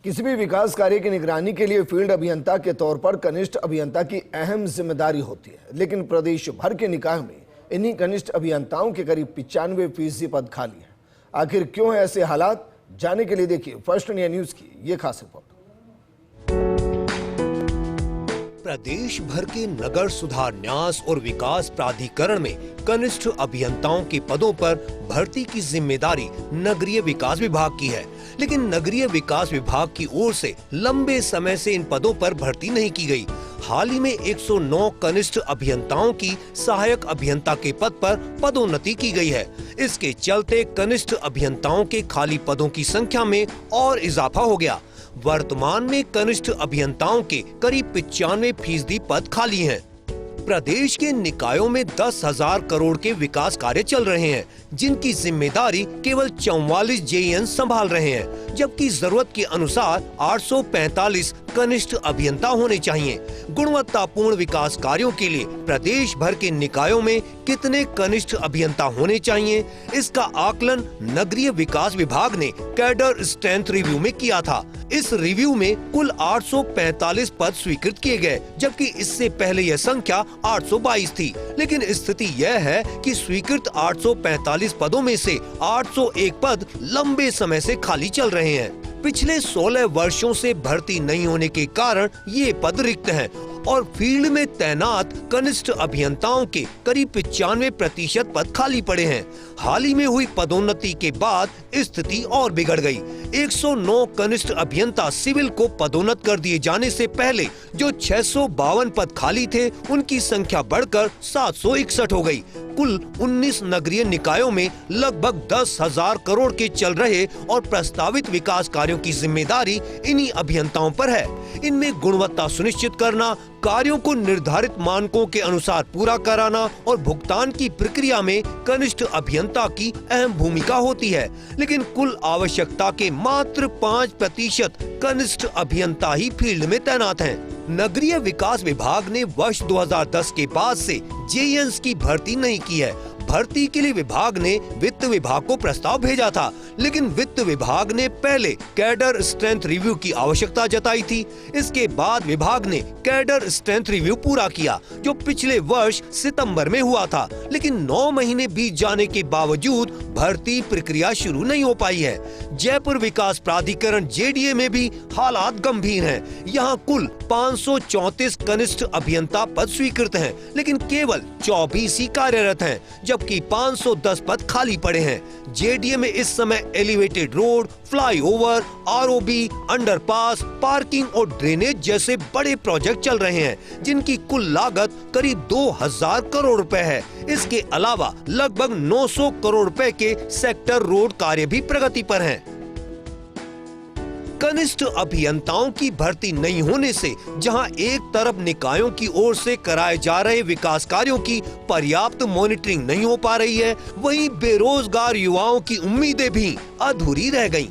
किसी भी विकास कार्य की निगरानी के लिए फील्ड अभियंता के तौर पर कनिष्ठ अभियंता की अहम जिम्मेदारी होती है, लेकिन प्रदेश भर के निकायों में इन्हीं कनिष्ठ अभियंताओं के करीब 95% पद खाली है। आखिर क्यों है ऐसे हालात, जानने के लिए देखिए फर्स्ट इंडिया न्यूज की ये खास रिपोर्ट। प्रदेश भर के नगर सुधार न्यास और विकास प्राधिकरण में कनिष्ठ अभियंताओं के पदों पर भर्ती की जिम्मेदारी नगरीय विकास विभाग की है, लेकिन नगरीय विकास विभाग की ओर से लंबे समय से इन पदों पर भर्ती नहीं की गई। हाल ही में 109 कनिष्ठ अभियंताओं की सहायक अभियंता के पद पर पदोन्नति की गई है। इसके चलते कनिष्ठ अभियंताओं के खाली पदों की संख्या में और इजाफा हो गया। वर्तमान में कनिष्ठ अभियंताओं के करीब 95% पद खाली हैं। प्रदेश के निकायों में 10,000 करोड़ के विकास कार्य चल रहे हैं, जिनकी जिम्मेदारी केवल 44 जेईएन संभाल रहे हैं, जबकि जरूरत के अनुसार 845 कनिष्ठ अभियंता होने चाहिए। गुणवत्तापूर्ण विकास कार्यों के लिए प्रदेश भर के निकायों में कितने कनिष्ठ अभियंता होने चाहिए, इसका आकलन नगरीय विकास विभाग ने कैडर स्ट्रेंथ रिव्यू में किया था। इस रिव्यू में कुल 845 पद स्वीकृत किए गए, जबकि इससे पहले यह संख्या 822 थी। लेकिन स्थिति यह है कि स्वीकृत 845 पदों में से 801 पद लंबे समय से खाली चल रहे हैं। पिछले 16 वर्षों से भर्ती नहीं होने के कारण ये पद रिक्त हैं और फील्ड में तैनात कनिष्ठ अभियंताओं के करीब 95% पद खाली पड़े हैं। हाल ही में हुई पदोन्नति के बाद स्थिति और बिगड़ गई। 109 कनिष्ठ अभियंता सिविल को पदोन्नत कर दिए जाने से पहले जो 652 पद खाली थे, उनकी संख्या बढ़कर 761 हो गई। कुल 19 नगरीय निकायों में लगभग 10,000 करोड़ के चल रहे और प्रस्तावित विकास कार्यों की जिम्मेदारी इन्हीं अभियंताओं पर है। इनमें गुणवत्ता सुनिश्चित करना, कार्यों को निर्धारित मानकों के अनुसार पूरा कराना और भुगतान की प्रक्रिया में कनिष्ठ अभियंता की अहम भूमिका होती है। लेकिन कुल आवश्यकता के मात्र 5% कनिष्ठ अभियंता ही फील्ड में तैनात हैं। नगरीय विकास विभाग ने वर्ष 2010 के बाद से जेईएन्स की भर्ती नहीं की है। भर्ती के लिए विभाग ने वित्त विभाग को प्रस्ताव भेजा था, लेकिन वित्त विभाग ने पहले कैडर स्ट्रेंथ रिव्यू की आवश्यकता जताई थी। इसके बाद विभाग ने कैडर स्ट्रेंथ रिव्यू पूरा किया, जो पिछले वर्ष सितंबर में हुआ था, लेकिन 9 महीने बीत जाने के बावजूद भर्ती प्रक्रिया शुरू नहीं हो पाई है। जयपुर विकास प्राधिकरण जेडीए में भी हालात गंभीर हैं। यहाँ कुल 534 कनिष्ठ अभियंता पद स्वीकृत हैं, लेकिन केवल 24 ही कार्यरत हैं, जबकि 510 पद खाली पड़े हैं। जेडीए में इस समय elevated road, flyover, ROB, underpass, parking और ड्रेनेज जैसे बड़े प्रोजेक्ट चल रहे हैं, जिनकी कुल लागत करीब 2000 करोड़ रुपए है। इसके अलावा लगभग 900 करोड़ रुपए के सेक्टर रोड कार्य भी प्रगति पर हैं। कनिष्ठ अभियंताओं की भर्ती नहीं होने से जहां एक तरफ निकायों की ओर से कराए जा रहे विकास कार्यों की पर्याप्त मॉनिटरिंग नहीं हो पा रही है, वहीं बेरोजगार युवाओं की उम्मीदें भी अधूरी रह गईं।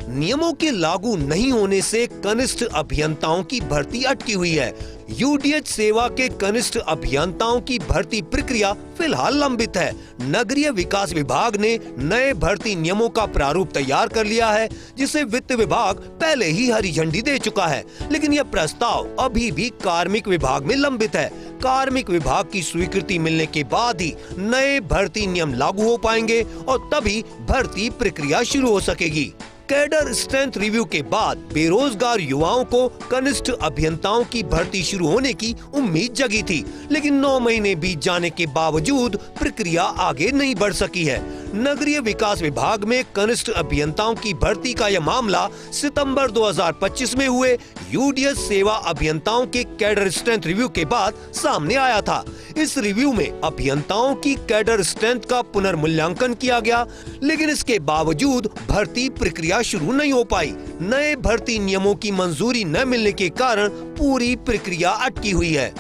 नियमों के लागू नहीं होने से कनिष्ठ अभियंताओं की भर्ती अटकी हुई है। यूडीएच सेवा के कनिष्ठ अभियंताओं की भर्ती प्रक्रिया फिलहाल लंबित है। नगरीय विकास विभाग ने नए भर्ती नियमों का प्रारूप तैयार कर लिया है, जिसे वित्त विभाग पहले ही हरी झंडी दे चुका है, लेकिन यह प्रस्ताव अभी भी कार्मिक विभाग में लंबित है। कार्मिक विभाग की स्वीकृति मिलने के बाद ही नए भर्ती नियम लागू हो पाएंगे और तभी भर्ती प्रक्रिया शुरू हो सकेगी। कैडर स्ट्रेंथ रिव्यू के बाद बेरोजगार युवाओं को कनिष्ठ अभियंताओं की भर्ती शुरू होने की उम्मीद जगी थी, लेकिन 9 महीने बीत जाने के बावजूद प्रक्रिया आगे नहीं बढ़ सकी है। नगरीय विकास विभाग में कनिष्ठ अभियंताओं की भर्ती का यह मामला सितंबर 2025 में हुए यूडीएच सेवा अभियंताओं के कैडर स्ट्रेंथ रिव्यू के बाद सामने आया था। इस रिव्यू में अभियंताओं की कैडर स्ट्रेंथ का पुनर्मूल्यांकन किया गया, लेकिन इसके बावजूद भर्ती प्रक्रिया शुरू नहीं हो पाई। नए भर्ती नियमों की मंजूरी न मिलने के कारण पूरी प्रक्रिया अटकी हुई है।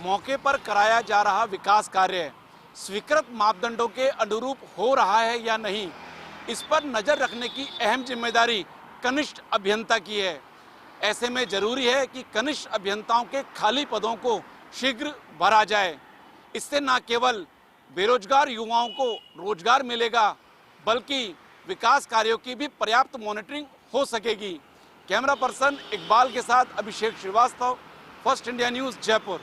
मौके पर कराया जा रहा विकास कार्य स्वीकृत मापदंडों के अनुरूप हो रहा है या नहीं, इस पर नजर रखने की अहम जिम्मेदारी कनिष्ठ अभियंता की है। ऐसे में जरूरी है कि कनिष्ठ अभियंताओं के खाली पदों को शीघ्र भरा जाए। इससे न केवल बेरोजगार युवाओं को रोजगार मिलेगा, बल्कि विकास कार्यों की भी पर्याप्त मॉनिटरिंग हो सकेगी। कैमरा पर्सन इकबाल के साथ Abhishek Srivastava, First India News, Jaipur.